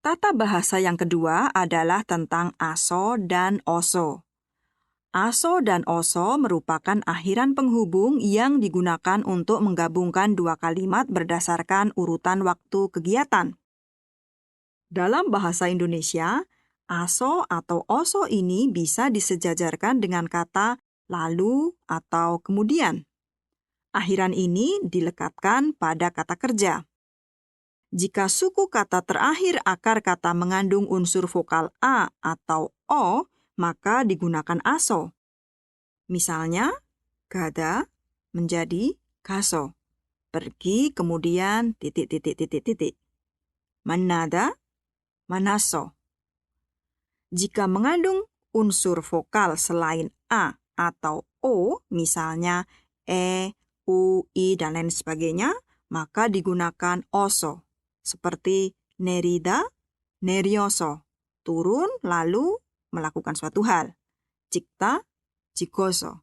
Tata bahasa yang kedua adalah tentang aso dan oso. Aso dan oso merupakan akhiran penghubung yang digunakan untuk menggabungkan dua kalimat berdasarkan urutan waktu kegiatan. Dalam bahasa Indonesia, aso atau oso ini bisa disejajarkan dengan kata lalu atau kemudian. Akhiran ini dilekatkan pada kata kerja. Jika suku kata terakhir akar kata mengandung unsur vokal A atau O, maka digunakan aso. Misalnya, gada menjadi gaso. Pergi kemudian titik. Manada, manaso. Jika mengandung unsur vokal selain A atau O, misalnya E, U, I, dan lain sebagainya, maka digunakan oso. Seperti nerida, neryoso. Turun lalu melakukan suatu hal. Cikta, jikoso.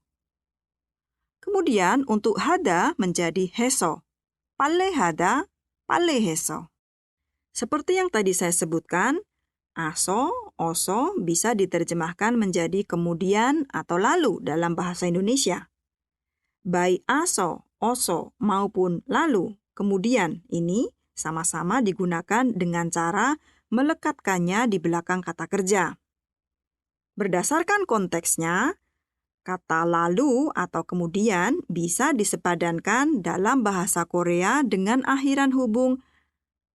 Kemudian untuk hada menjadi heso. Pale hada, pale heso. Seperti yang tadi saya sebutkan, aso, oso bisa diterjemahkan menjadi kemudian atau lalu dalam bahasa Indonesia. Baik aso, oso maupun lalu, kemudian ini sama-sama digunakan dengan cara melekatkannya di belakang kata kerja. Berdasarkan konteksnya, kata lalu atau kemudian bisa disepadankan dalam bahasa Korea dengan akhiran hubung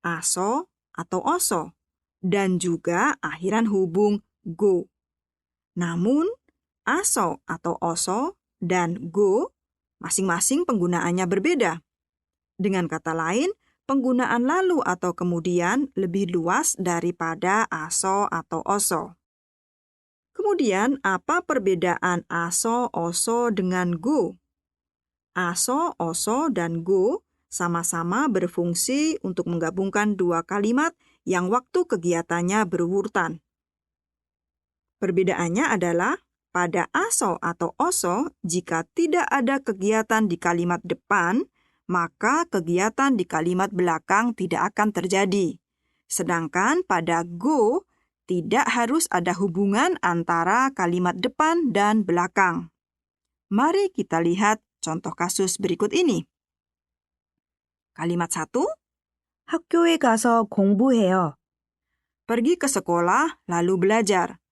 aso atau oso dan juga akhiran hubung go. Namun, aso atau oso dan go masing-masing penggunaannya berbeda. Dengan kata lain, penggunaan lalu atau kemudian lebih luas daripada aso atau oso. Kemudian, apa perbedaan aso, oso dengan go? Aso, oso, dan go sama-sama berfungsi untuk menggabungkan dua kalimat yang waktu kegiatannya berurutan. Perbedaannya adalah pada aso atau oso, jika tidak ada kegiatan di kalimat depan, maka kegiatan di kalimat belakang tidak akan terjadi. Sedangkan pada go, tidak harus ada hubungan antara kalimat depan dan belakang. Mari kita lihat contoh kasus berikut ini. Kalimat 1, 학교에 가서 공부해요. pergi ke sekolah lalu belajar.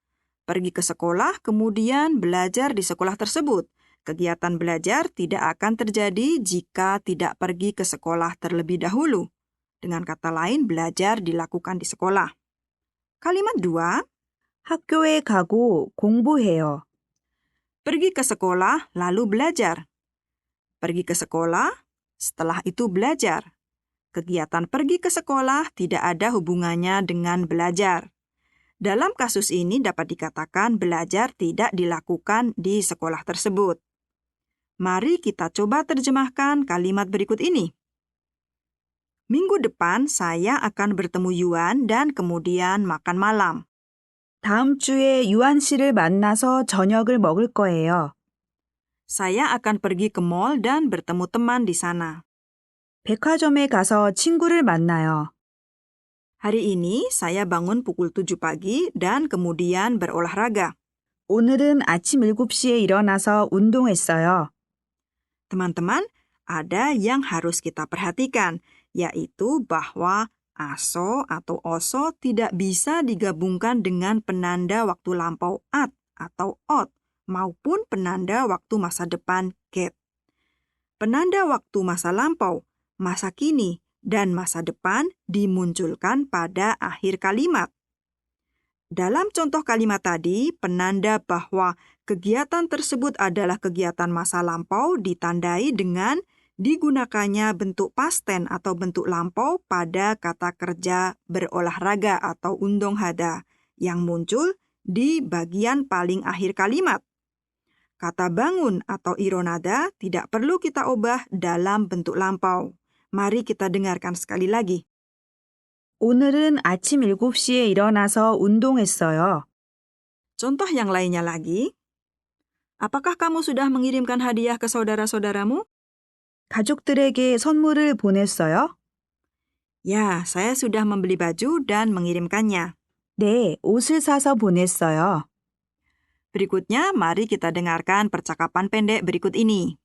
Pergi ke sekolah, kemudian belajar di sekolah tersebut. Kegiatan belajar tidak akan terjadi jika tidak pergi ke sekolah terlebih dahulu. Dengan kata lain, belajar dilakukan di sekolah. Kalimat 2, 학교에 가고 공부해요. pergi ke sekolah lalu belajar. Pergi ke sekolah, setelah itu belajar. Kegiatan pergi ke sekolah tidak ada hubungannya dengan belajar. Dalam kasus ini dapat dikatakan belajar tidak dilakukan di sekolah tersebut. Mari kita coba terjemahkan kalimat berikut ini. Minggu depan saya akan bertemu Yuan dan kemudian makan malam. 다음 주에 유한 씨를 만나서 저녁을 먹을 거예요. Saya akan pergi ke mall dan bertemu teman di sana. 백화점에 가서 친구를 만나요. Hari ini saya bangun pukul 7 pagi dan kemudian berolahraga. 오늘은 아침 7시에 일어나서 운동했어요. Teman-teman, ada yang harus kita perhatikan, yaitu bahwa aso atau oso tidak bisa digabungkan dengan penanda waktu lampau at atau ot maupun penanda waktu masa depan get. Penanda waktu masa lampau, masa kini, dan masa depan dimunculkan pada akhir kalimat. Dalam contoh kalimat tadi, penanda bahwa kegiatan tersebut adalah kegiatan masa lampau ditandai dengan digunakannya bentuk pasten atau bentuk lampau pada kata kerja berolahraga atau undong hada yang muncul di bagian paling akhir kalimat. Kata bangun atau ironada tidak perlu kita ubah dalam bentuk lampau. Mari kita dengarkan sekali lagi. 오늘은 아침 7시에 일어나서 운동했어요. Contoh yang lainnya lagi. Apakah kamu sudah mengirimkan hadiah ke saudara-saudaramu? 가족들에게 선물을 보냈어요? Ya, saya sudah membeli baju dan mengirimkannya. 네, 옷을 사서 보냈어요. Berikutnya, mari kita dengarkan percakapan pendek berikut ini.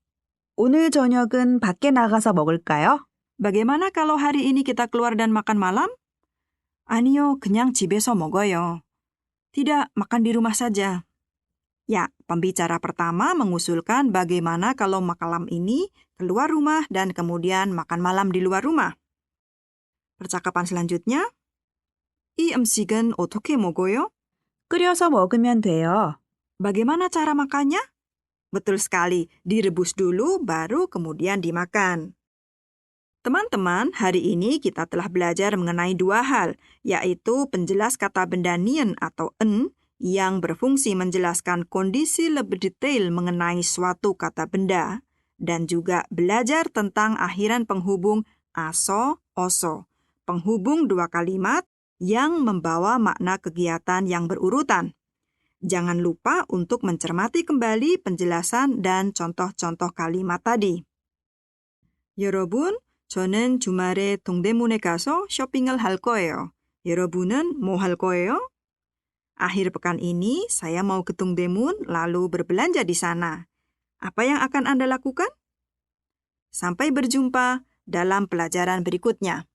오늘 저녁은 밖에 나가서 먹을까요? Bagaimana kalau hari ini kita keluar dan makan malam? 아니요, 그냥 집에서 먹어요. Tidak, makan di rumah saja. Ya, pembicara pertama mengusulkan bagaimana kalau malam ini keluar rumah dan kemudian makan malam di luar rumah. Percakapan selanjutnya, 이 음식은 어떻게 먹어요? 끓여서 먹으면 돼요. Bagaimana cara makannya? Betul sekali, direbus dulu baru kemudian dimakan. Teman-teman, hari ini kita telah belajar mengenai dua hal, yaitu penjelas kata benda nien atau en yang berfungsi menjelaskan kondisi lebih detail mengenai suatu kata benda, dan juga belajar tentang akhiran penghubung aso, oso, penghubung dua kalimat yang membawa makna kegiatan yang berurutan. Jangan lupa untuk mencermati kembali penjelasan dan contoh-contoh kalimat tadi. 여러분, 저는 주말에 동대문에 가서 쇼핑을 할 거예요. 여러분은 뭐 할 거예요? Akhir pekan ini, saya mau ke Dongdaemun lalu berbelanja di sana. Apa yang akan Anda lakukan? Sampai berjumpa dalam pelajaran berikutnya.